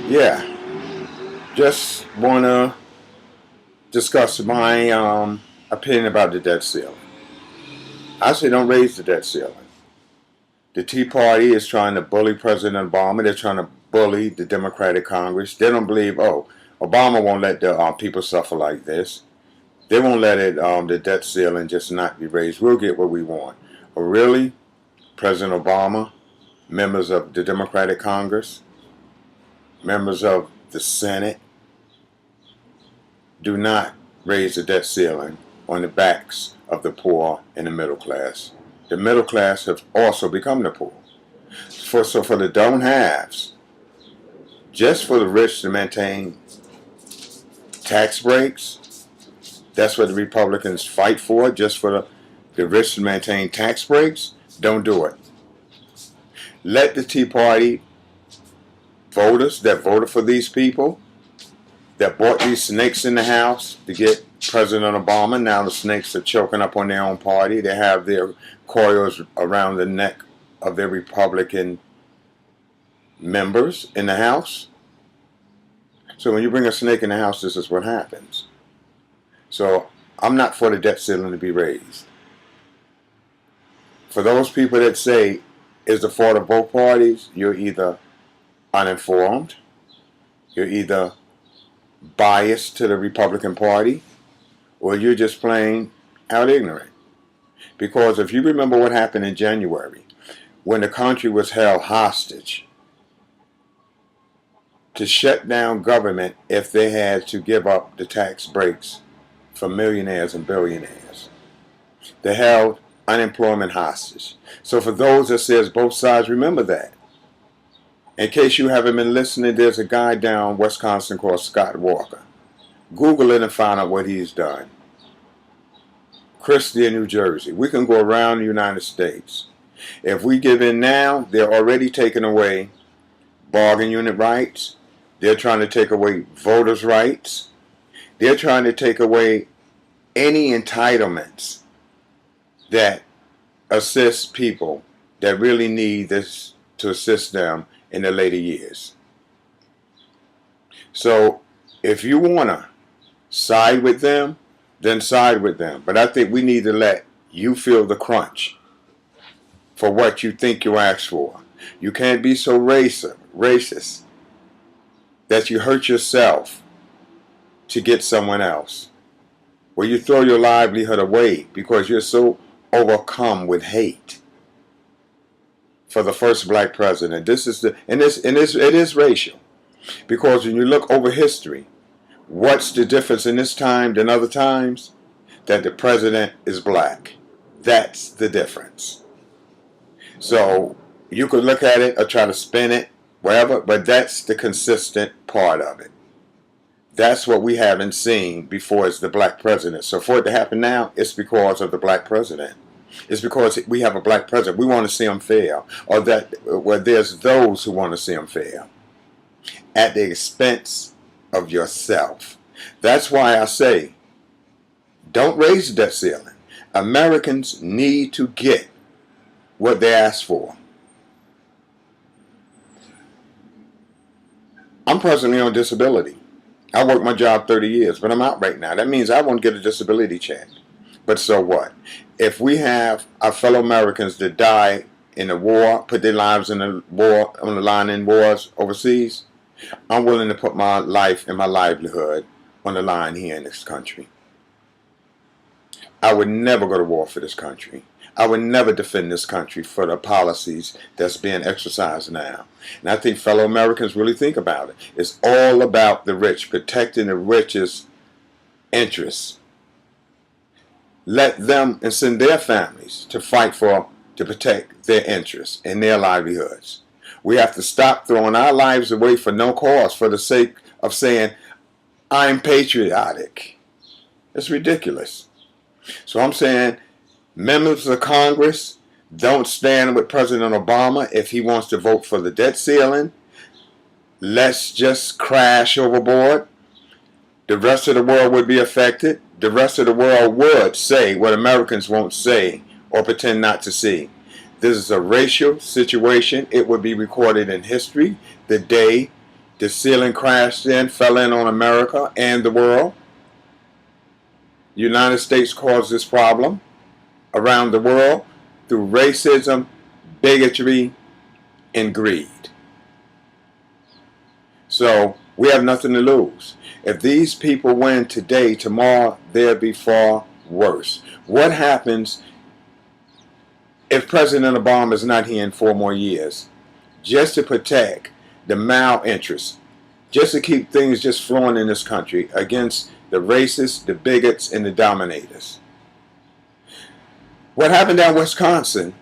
Yeah, just want to discuss my opinion about the debt ceiling. I say don't raise the debt ceiling. The Tea Party is trying to bully President Obama. They're trying to bully the Democratic Congress. They don't believe, oh, Obama won't let the people suffer like this. They won't let the debt ceiling just not be raised. We'll get what we want. But really, President Obama, members of the Democratic Congress, members of the Senate, do not raise the debt ceiling on the backs of the poor and the middle class. The middle class have also become the poor. So for the don't haves, just for the rich to maintain tax breaks, that's what the Republicans fight for, just for the rich to maintain tax breaks. Don't do it. Let the Tea Party voters that voted for these people, that brought these snakes in the house to get President Obama. Now the snakes are choking up on their own party. They have their coils around the neck of their Republican members in the House. So when you bring a snake in the house, this is what happens. So I'm not for the debt ceiling to be raised. For those people that say it's the fault of both parties, you're either uninformed, you're either biased to the Republican Party, or you're just plain out ignorant. Because if you remember what happened in January, when the country was held hostage to shut down government if they had to give up the tax breaks for millionaires and billionaires. They held unemployment hostage. So for those that says both sides, remember that. In case you haven't been listening, there's a guy down Wisconsin called Scott Walker. Google it and find out what he's done. Christie in New Jersey. We can go around the United States. If we give in now, they're already taking away bargain unit rights. They're trying to take away voters' rights. They're trying to take away any entitlements that assist people that really need this to assist them in their later years. So if you want to side with them, then side with them. But I think we need to let you feel the crunch for what you think you asked for. You can't be so racist that you hurt yourself to get someone else. Where you throw your livelihood away because you're so overcome with hate for the first black president. This is it is racial. Because when you look over history, what's the difference in this time than other times? That the president is black. That's the difference. So you could look at it or try to spin it, whatever, but that's the consistent part of it. That's what we haven't seen before is the black president. So for it to happen now, it's because of the black president. It's because we have a black president. We want to see him fail. Or that there's those who want to see him fail at the expense of yourself. That's why I say, don't raise the debt ceiling. Americans need to get what they ask for. I'm presently on disability. I worked my job 30 years, but I'm out right now. That means I won't get a disability check. But so what? If we have our fellow Americans that die in the war, put their lives in the war, on the line in wars overseas, I'm willing to put my life and my livelihood on the line here in this country. I would never go to war for this country. I would never defend this country for the policies that's being exercised now. And I think fellow Americans really think about it. It's all about the rich, protecting the rich's interests. Let them and send their families to fight to protect their interests and their livelihoods. We have to stop throwing our lives away for no cause for the sake of saying, I'm patriotic. It's ridiculous. So I'm saying, members of Congress, don't stand with President Obama if he wants to vote for the debt ceiling. Let's just crash overboard. The rest of the world would be affected. The rest of the world would say what Americans won't say or pretend not to see. This is a racial situation. It would be recorded in history the day The ceiling crashed in, fell in on America and the world. United States caused this problem around the world through racism, bigotry, and greed. So we have nothing to lose. If these people win today, tomorrow they'll be far worse. What happens if President Obama is not here in 4 more years? Just to protect the malinterests, just to keep things just flowing in this country against the racists, the bigots, and the dominators. What happened down in Wisconsin,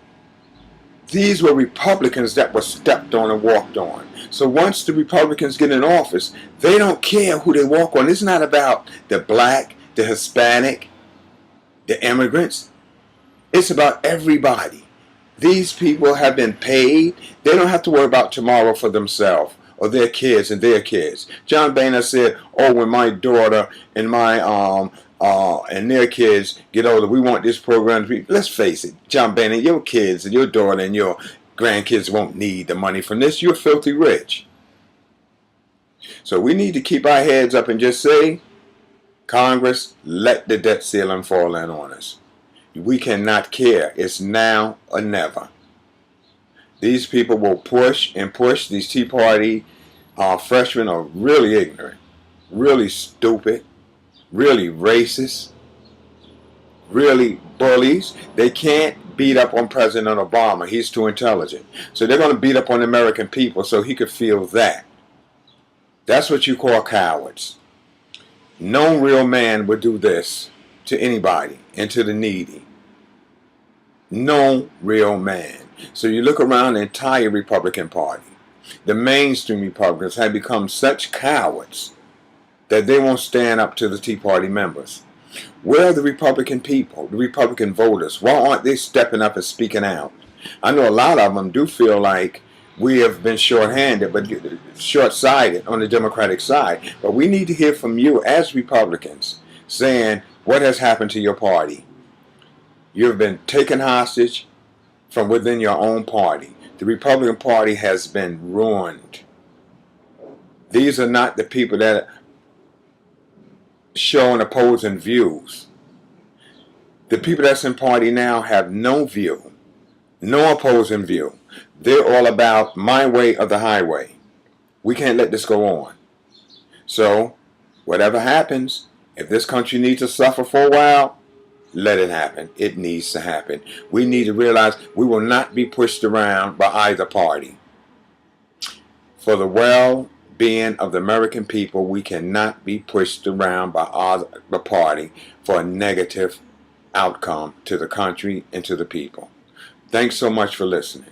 these were Republicans that were stepped on and walked on. So once the Republicans get in office, they don't care who they walk on. It's not about the black, the Hispanic, the immigrants. It's about everybody. These people have been paid. They don't have to worry about tomorrow for themselves or their kids and their kids. John Boehner said, oh, when my daughter and my and their kids get older, we want this program to be. Let's face it, John Boehner, your kids and your daughter and your grandkids won't need the money from this. You're filthy rich. So we need to keep our heads up and just say, Congress, let the debt ceiling fall in on us. We cannot care. It's now or never. These people will push and push. These Tea Party freshmen are really ignorant, really stupid, really racist, really bullies. They can't beat up on President Obama. He's too intelligent. So they're going to beat up on the American people so he could feel that. That's what you call cowards. No real man would do this to anybody and to the needy. No real man. So you look around the entire Republican Party. The mainstream Republicans have become such cowards that they won't stand up to the Tea Party members. Where are the Republican people, the Republican voters? Why aren't they stepping up and speaking out? I know a lot of them do feel like we have been short-handed, but short-sighted on the Democratic side. But we need to hear from you as Republicans saying what has happened to your party. You have been taken hostage from within your own party. The Republican Party has been ruined. These are not the people that are showing opposing views. The people that's in party now have no view, no opposing view. They're all about my way or the highway. We can't let this go on. So, whatever happens, if this country needs to suffer for a while, let it happen. It needs to happen. We need to realize we will not be pushed around by either party. For the well-being of the American people, we cannot be pushed around by either party for a negative outcome to the country and to the people. Thanks so much for listening.